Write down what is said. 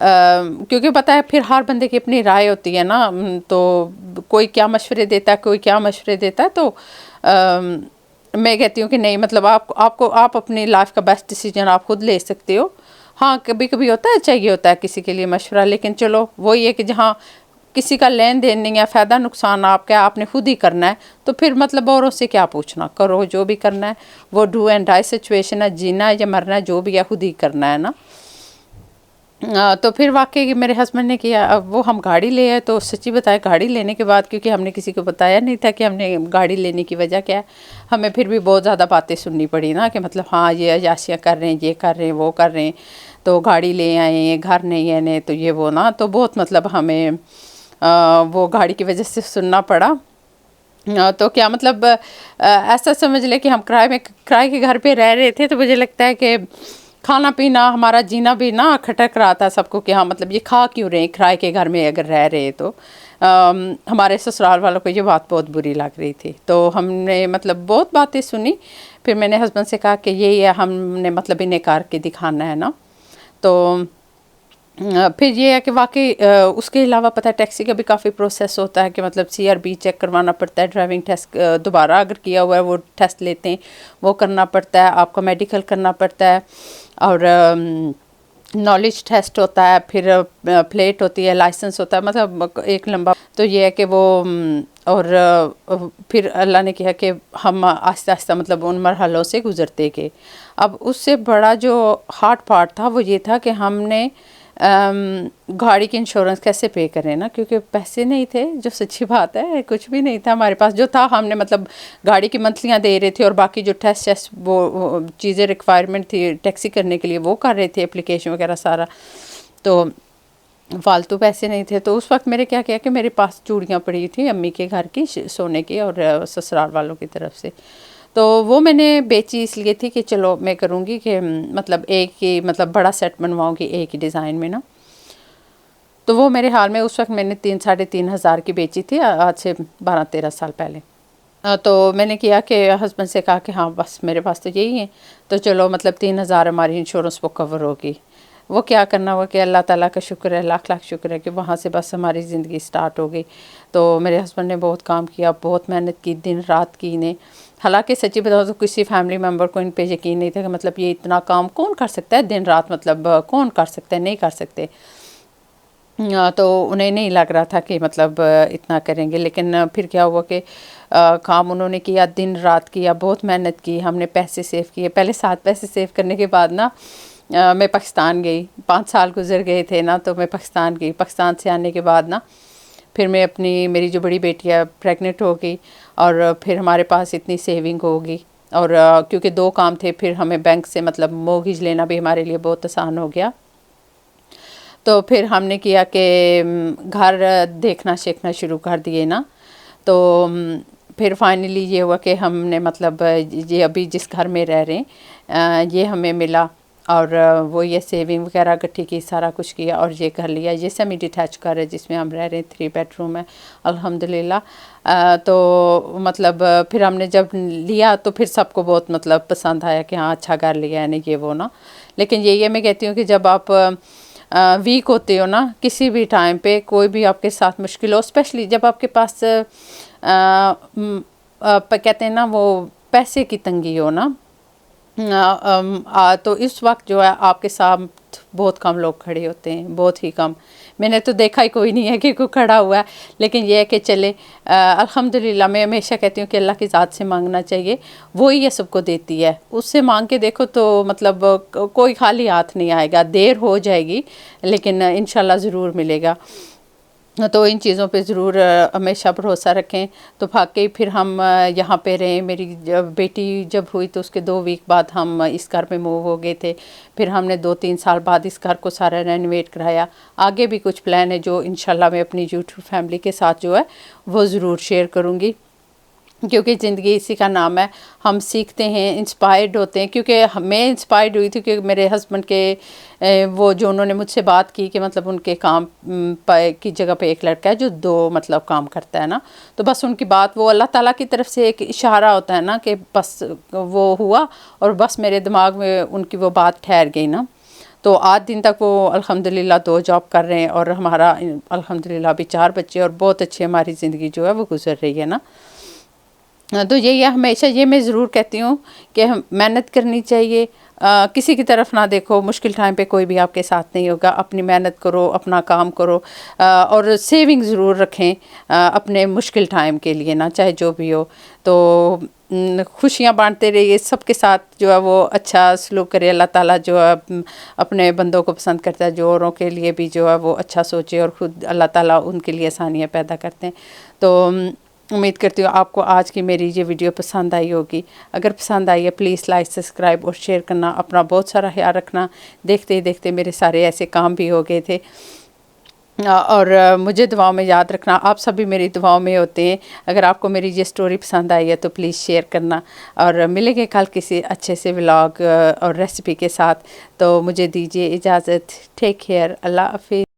کیونکہ پتہ ہے پھر ہر بندے کی اپنی رائے ہوتی ہے نا، تو کوئی کیا مشورے دیتا ہے، کوئی کیا مشورے دیتا ہے، تو میں کہتی ہوں کہ نہیں، مطلب آپ اپنی لائف کا بیسٹ ڈیسیجن آپ خود لے سکتے ہو. ہاں کبھی کبھی ہوتا ہے، چاہیے ہوتا ہے کسی کے لیے مشورہ، لیکن چلو وہی ہے کہ جہاں کسی کا لین دین نہیں ہے، فائدہ نقصان آپ نے خود ہی کرنا ہے، تو پھر مطلب اوروں سے کیا پوچھنا، کرو جو بھی کرنا ہے، وہ ڈو اینڈ ڈائی سچویشن ہے، جینا ہے یا مرنا ہے، جو بھی ہے خود ہی کرنا ہے نا. تو پھر واقعی میرے ہسبینڈ نے کیا، اب وہ ہم گاڑی لے آئے. تو سچی بتائے گاڑی لینے کے بعد، کیونکہ ہم نے کسی کو بتایا نہیں تھا کہ ہم نے گاڑی لینے کی وجہ کیا ہے، ہمیں پھر بھی بہت زیادہ باتیں سننی پڑی نا، کہ مطلب ہاں یہ عیاشیاں کر رہے ہیں، یہ کر رہے ہیں، وہ کر رہے ہیں، تو گاڑی لے آئے ہیں، گھر نہیں ہے نے، تو یہ وہ نا، تو بہت مطلب ہمیں وہ گاڑی کی وجہ سے سننا پڑا. تو کیا مطلب ایسا سمجھ لے کہ ہم کرائے کے گھر پہ رہ رہے تھے، تو مجھے لگتا ہے کہ کھانا پینا ہمارا جینا بھی نا کھٹک رہا تھا سب کو، کہ ہاں مطلب یہ کھا کیوں رہے ہیں کرائے کے گھر میں اگر رہ رہے. تو ہمارے سسرال والوں کو یہ بات بہت بری لگ رہی تھی. تو ہم نے مطلب بہت باتیں سنی. پھر میں نے ہسبینڈ سے کہا کہ یہی ہے، ہم نے مطلب انہیں کر کے دکھانا ہے نا. تو پھر یہ ہے کہ واقعی اس کے علاوہ پتہ ہے ٹیکسی کا بھی کافی پروسیس ہوتا ہے، کہ مطلب CRB چیک کروانا پڑتا ہے، ڈرائیونگ ٹیسٹ دوبارہ اگر کیا ہوا ہے وہ ٹیسٹ لیتے ہیں، وہ کرنا پڑتا ہے، آپ کا میڈیکل کرنا پڑتا ہے، اور نالج ٹیسٹ ہوتا ہے، پھر پلیٹ ہوتی ہے، لائسنس ہوتا ہے، مطلب ایک لمبا. تو یہ ہے کہ وہ اور پھر اللہ نے کیا کہ ہم آہستہ آہستہ مطلب ان مرحلوں سے گزرتے گئے. اب اس سے بڑا جو ہارڈ پارٹ تھا وہ یہ تھا کہ ہم نے گاڑی کی انشورنس کیسے پے کریں نا، کیونکہ پیسے نہیں تھے، جو سچی بات ہے کچھ بھی نہیں تھا ہمارے پاس. جو تھا ہم نے مطلب گاڑی کی منتھلیاں دے رہے تھے، اور باقی جو ٹیسٹ وہ چیزیں ریکوائرمنٹ تھی ٹیکسی کرنے کے لیے وہ کر رہے تھے، اپلیکیشن وغیرہ سارا. تو فالتو پیسے نہیں تھے. تو اس وقت میرے کیا کہ میرے پاس چوڑیاں پڑی تھیں امی کے گھر کی سونے کی، اور سسرال والوں کی طرف سے. تو وہ میں نے بیچی اس لیے تھی کہ چلو میں کروں گی کہ مطلب ایک ہی مطلب بڑا سیٹ بنواؤں گی ایک ہی ڈیزائن میں نا. تو وہ میرے حال میں اس وقت میں نے 3,500 کی بیچی تھی، آج سے 12-13 سال پہلے. تو میں نے کیا کہ ہسبینڈ سے کہا کہ ہاں بس میرے پاس تو یہی ہیں، تو چلو مطلب 3,000 ہماری انشورنس وہ کور ہوگی. وہ کیا کرنا ہوا کہ اللہ تعالیٰ کا شکر ہے، لاکھ لاکھ شکر ہے کہ وہاں سے بس ہماری زندگی سٹارٹ ہو گئی. تو میرے ہسبینڈ نے بہت کام کیا، بہت محنت کی، دن رات کی نے. حالانکہ سچی بتاؤ تو کسی فیملی ممبر کو ان پہ یقین نہیں تھا کہ مطلب یہ اتنا کام کون کر سکتا ہے دن رات، مطلب کون کر سکتا ہے، نہیں کر سکتے. تو انہیں نہیں لگ رہا تھا کہ مطلب اتنا کریں گے. لیکن پھر کیا ہوا کہ کام انہوں نے کیا، دن رات کیا، بہت محنت کی. ہم نے پیسے سیو کیے. پہلے 7 پیسے سیو کرنے کے بعد نا میں پاکستان گئی. 5 سال گزر گئے تھے نا، تو میں پاکستان گئی. پاکستان سے آنے کے بعد نا پھر میں میری جو بڑی بیٹی ہے پریگننٹ ہو گئی، اور پھر ہمارے پاس اتنی سیونگ ہوگی. اور کیونکہ 2 کام تھے، پھر ہمیں بینک سے مطلب موگیج لینا بھی ہمارے لیے بہت آسان ہو گیا. تو پھر ہم نے کیا کہ گھر دیکھنا شیکھنا شروع کر دیے نا. تو پھر فائنلی یہ ہوا کہ ہم نے مطلب یہ ابھی جس گھر میں رہ رہے ہیں یہ ہمیں ملا، اور وہ یہ سیونگ وغیرہ اکٹھی کی، سارا کچھ کیا اور یہ کر لیا. یہ سیمی ڈیٹیچ گھر ہے جس میں ہم رہ رہے ہیں، 3 بیڈ روم ہے الحمدللہ. تو مطلب پھر ہم نے جب لیا تو پھر سب کو بہت مطلب پسند آیا کہ ہاں اچھا گھر لیا ہے نا، یہ وہ نا. لیکن یہ میں کہتی ہوں کہ جب آپ ویک ہوتے ہو نا، کسی بھی ٹائم پہ کوئی بھی آپ کے ساتھ مشکل ہو، اسپیشلی جب آپ کے پاس کہتے ہیں نا وہ پیسے کی تنگی ہو نا، تو اس وقت جو ہے آپ کے ساتھ بہت کم لوگ کھڑے ہوتے ہیں، بہت ہی کم. میں نے تو دیکھا ہی کوئی نہیں ہے کہ کوئی کھڑا ہوا ہے. لیکن یہ ہے کہ چلے الحمدللہ. میں ہمیشہ کہتی ہوں کہ اللہ کی ذات سے مانگنا چاہیے، وہی یہ سب کو دیتی ہے. اس سے مانگ کے دیکھو تو مطلب کوئی خالی ہاتھ نہیں آئے گا. دیر ہو جائے گی لیکن انشاءاللہ ضرور ملے گا. تو ان چیزوں پہ ضرور ہمیشہ بھروسہ رکھیں. تو واقعی پھر ہم یہاں پہ رہے. میری بیٹی جب ہوئی تو اس کے 2 ویک بعد ہم اس گھر پہ موو ہو گئے تھے. پھر ہم نے 2-3 سال بعد اس گھر کو سارا رینویٹ کرایا. آگے بھی کچھ پلان ہے جو انشاءاللہ میں اپنی یوٹیوب فیملی کے ساتھ جو ہے وہ ضرور شیئر کروں گی، کیونکہ زندگی اسی کا نام ہے. ہم سیکھتے ہیں، انسپائرڈ ہوتے ہیں. کیونکہ میں انسپائرڈ ہوئی تھی کہ میرے ہسبینڈ کے وہ جو انہوں نے مجھ سے بات کی کہ مطلب ان کے کام کی جگہ پہ ایک لڑکا ہے جو 2 مطلب کام کرتا ہے نا. تو بس ان کی بات وہ اللہ تعالیٰ کی طرف سے ایک اشارہ ہوتا ہے نا کہ بس وہ ہوا، اور بس میرے دماغ میں ان کی وہ بات ٹھہر گئی نا. تو 8 دن تک وہ الحمدللہ 2 جاب کر رہے ہیں، اور ہمارا الحمدللہ ابھی 4 بچے، اور بہت اچھی ہماری زندگی جو ہے وہ گزر رہی ہے نا۔ تو یہی ہے، ہمیشہ یہ میں ضرور کہتی ہوں کہ ہم محنت کرنی چاہیے، کسی کی طرف نہ دیکھو، مشکل ٹائم پہ کوئی بھی آپ کے ساتھ نہیں ہوگا، اپنی محنت کرو، اپنا کام کرو، اور سیونگ ضرور رکھیں اپنے مشکل ٹائم کے لیے نا، چاہے جو بھی ہو۔ تو خوشیاں بانٹتے رہیے سب کے ساتھ، جو ہے وہ اچھا سلوک کرے۔ اللہ تعالیٰ جو ہے اپنے بندوں کو پسند کرتا ہے جو اوروں کے لیے بھی جو ہے وہ اچھا سوچے، اور خود اللہ تعالیٰ ان کے لیے آسانیاں پیدا کرتے ہیں۔ تو امید کرتی ہوں آپ کو آج کی میری یہ ویڈیو پسند آئی ہوگی۔ اگر پسند آئی ہے پلیز لائک، سبسکرائب اور شیئر کرنا، اپنا بہت سارا خیال رکھنا۔ دیکھتے ہی دیکھتے میرے سارے ایسے کام بھی ہو گئے تھے، اور مجھے دعاؤں میں یاد رکھنا، آپ سب بھی میری دعاؤں میں ہوتے ہیں۔ اگر آپ کو میری یہ سٹوری پسند آئی ہے تو پلیز شیئر کرنا، اور ملیں گے کل کسی اچھے سے ولاگ اور ریسیپی کے ساتھ۔ تو مجھے دیجیے اجازت، ٹیک کیئر، اللہ حافظ۔